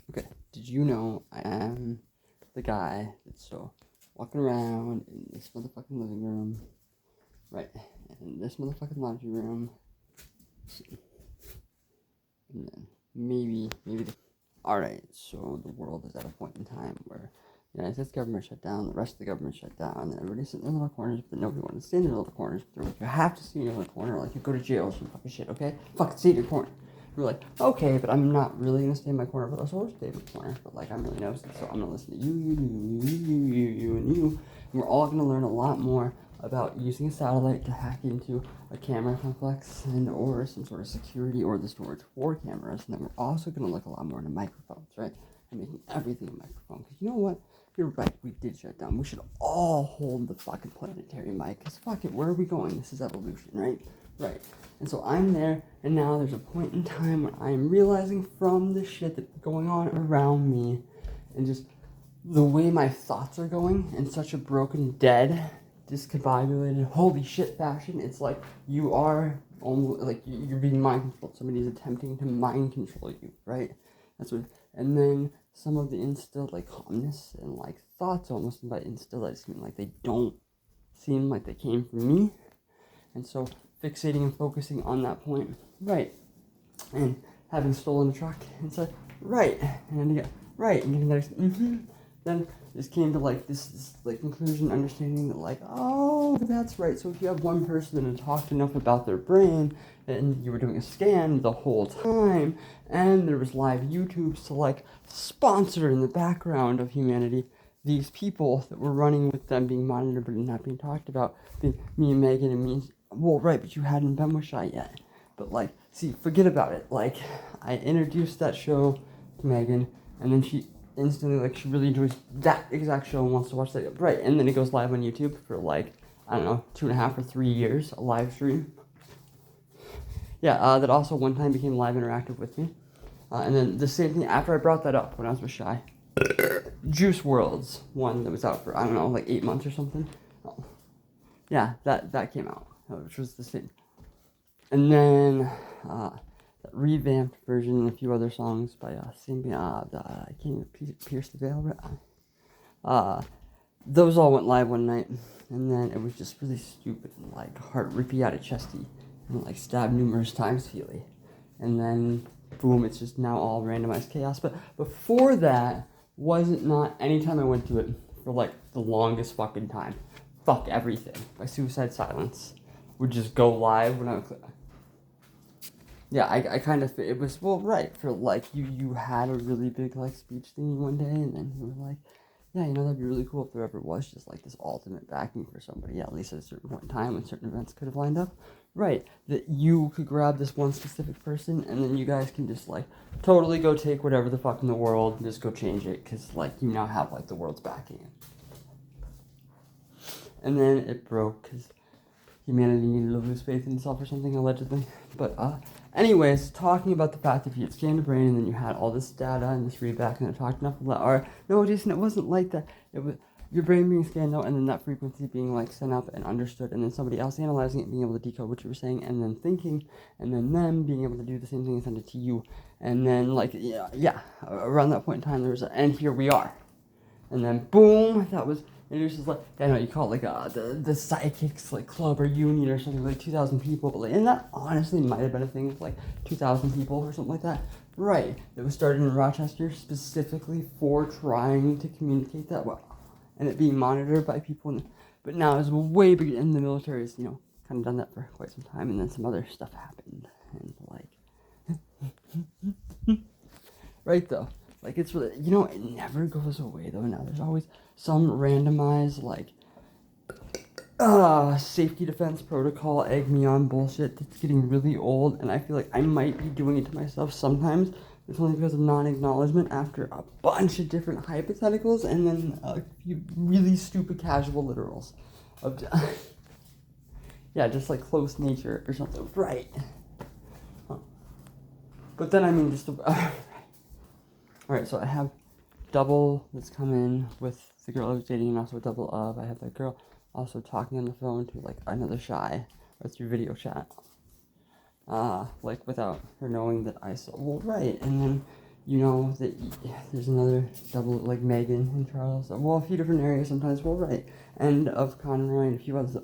Okay, did you know I am the guy that's so walking around in this motherfucking living room, right, in this motherfucking laundry room, and then maybe alright, so the world is at a point in time where the United States government shut down, the rest of the government shut down, and everybody's sitting in the little corners, but nobody wants to stay in the little corners, but they're like, you have to stay in your little corner, like you go to jail or some fucking shit, okay? Fuck, stay in your corner. We're like, okay, but I'm not really gonna stay in my corner, but I'll also stay in my corner. But like, I'm really nosy, so I'm gonna listen to you, and you. And we're all gonna learn a lot more about using a satellite to hack into a camera complex and or some sort of security or the storage for cameras. And then we're also gonna look a lot more into microphones, right? And making everything a microphone. Because you know what? You're right, we did shut down. We should all hold the fucking planetary mic. Because fuck it, where are we going? This is evolution, right? Right. And so I'm there, and now there's a point in time when I am realizing from the shit that's going on around me, and just the way my thoughts are going in such a broken, dead, discombobulated, holy shit fashion. It's like you are almost like you're being mind controlled. Somebody's attempting to mind control you, right? That's what. And then some of the instilled like calmness and like thoughts almost by instilled, I just mean like they don't seem like they came from me, and so fixating and focusing on that point, right, and having stolen a truck and said, right, and then you get, right, and then this came to like this like conclusion, understanding that like, oh, that's right. So if you have one person that had talked enough about their brain, and you were doing a scan the whole time, and there was live YouTubes to like sponsor in the background of humanity these people that were running with them being monitored but not being talked about, me and Megan and me. Well, right, but you hadn't been with Shy yet. But like, see, forget about it. Like, I introduced that show to Megan, and then she instantly like she really enjoys that exact show and wants to watch that. Right, and then it goes live on YouTube for like I don't know 2.5 or 3 years, a live stream. Yeah, that also one time became live interactive with me. And then the same thing after I brought that up when I was with Shy. Juice World's one that was out for I don't know like 8 months or something. Oh, yeah, that came out, which was the same. And then the revamped version and a few other songs by singing I can't even Pierce the Veil. Those all went live one night, and then it was just really stupid and like heart rippy out of chesty, and like stabbed numerous times feely, and then boom, it's just now all randomized chaos. But before that, wasn't not anytime I went to it for like the longest fucking time. Fuck Everything by Suicide Silence would just go live when I would. Yeah, I kind of it was well right for like you had a really big like speech thingy one day, and then you were like, yeah, you know that'd be really cool if there ever was just like this ultimate backing for somebody, at least at a certain point in time when certain events could have lined up, right? That you could grab this one specific person, and then you guys can just like totally go take whatever the fuck in the world and just go change it, because like you now have like the world's backing it. And then it broke because humanity needed to lose faith in itself or something, allegedly. But anyways, talking about the fact that if you had scanned the brain and then you had all this data and this readback and it talked enough about, or no, Jason, it wasn't like that. It was your brain being scanned out and then that frequency being like sent up and understood, and then somebody else analyzing it, being able to decode what you were saying, and then thinking, and then them being able to do the same thing and send it to you, and then like yeah, around that point in time there was and here we are, and then boom, that was introduced as like I know you call it like the psychics like club or union or something like 2,000 people, but like and that honestly might have been a thing of like 2,000 people or something like that. Right, it was started in Rochester specifically for trying to communicate that well, and it being monitored by people. But now it's way bigger, and the military has kind of done that for quite some time, and then some other stuff happened, and like right though. Like it's really, it never goes away though. Now there's always some randomized like safety defense protocol egg me on bullshit that's getting really old, and I feel like I might be doing it to myself sometimes. It's only because of non-acknowledgement after a bunch of different hypotheticals and then a few really stupid casual literals of yeah, just like close nature or something, right? Huh. But then I mean just Alright, so I have double that's come in with the girl I was dating, and also a double of I have that girl also talking on the phone to like another Shy or through video chat. Like without her knowing that I saw well right, and then you know that there's another double, like Meghan and Charles. Well, a few different areas sometimes. Well, right. And of Conroy and a few others.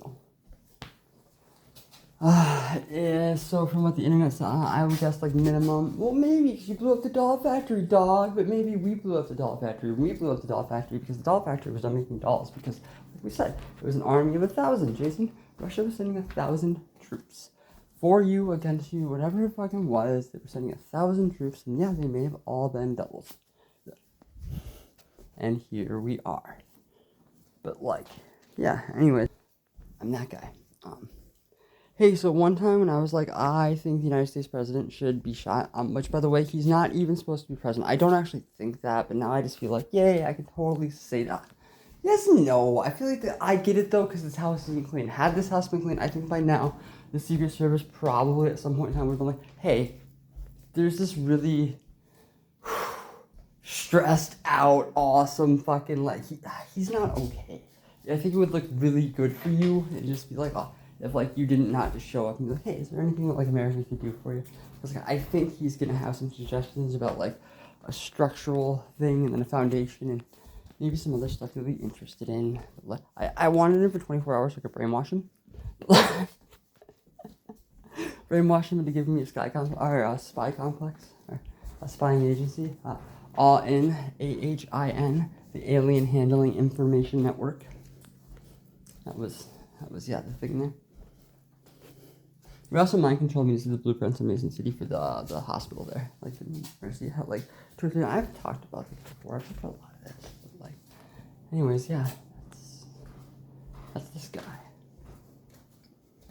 Yeah, so from what the internet said, I would guess like minimum, well maybe because you blew up the doll factory, dog, but maybe we blew up the doll factory. We blew up the doll factory because the doll factory was done making dolls because, like we said, it was an army of 1,000, Jason. Russia was sending 1,000 troops. For you, against you, whatever it fucking was, they were sending 1,000 troops, and yeah, they may have all been doubles. And here we are. But like, yeah, anyway, I'm that guy. Hey, so one time when I was like, I think the United States president should be shot, which, by the way, he's not even supposed to be president. I don't actually think that, but now I just feel like, yay, I can totally say that. Yes, no, I feel like I get it, though, because this house has been clean. Had this house been clean, I think by now, the Secret Service probably at some point in time would have been like, hey, there's this really stressed out, awesome fucking, like, he's not okay. I think it would look really good for you and just be like, oh, if like you didn't not just show up and be like, hey, is there anything that like America could do for you? Because like, I think he's gonna have some suggestions about like a structural thing and then a foundation and maybe some other stuff you'll be interested in. I wanted him for 24 hours so I could brainwash him. Brainwash him into giving me a spy complex or a spying agency. All in AHIN, the Alien Handling Information Network. That was yeah, the thing there. We also mind controlled me to see the blueprints of Mason City for the hospital there, like the university. How like I've talked about this before. I've talked about a lot of this, but like, anyways, yeah, that's this guy.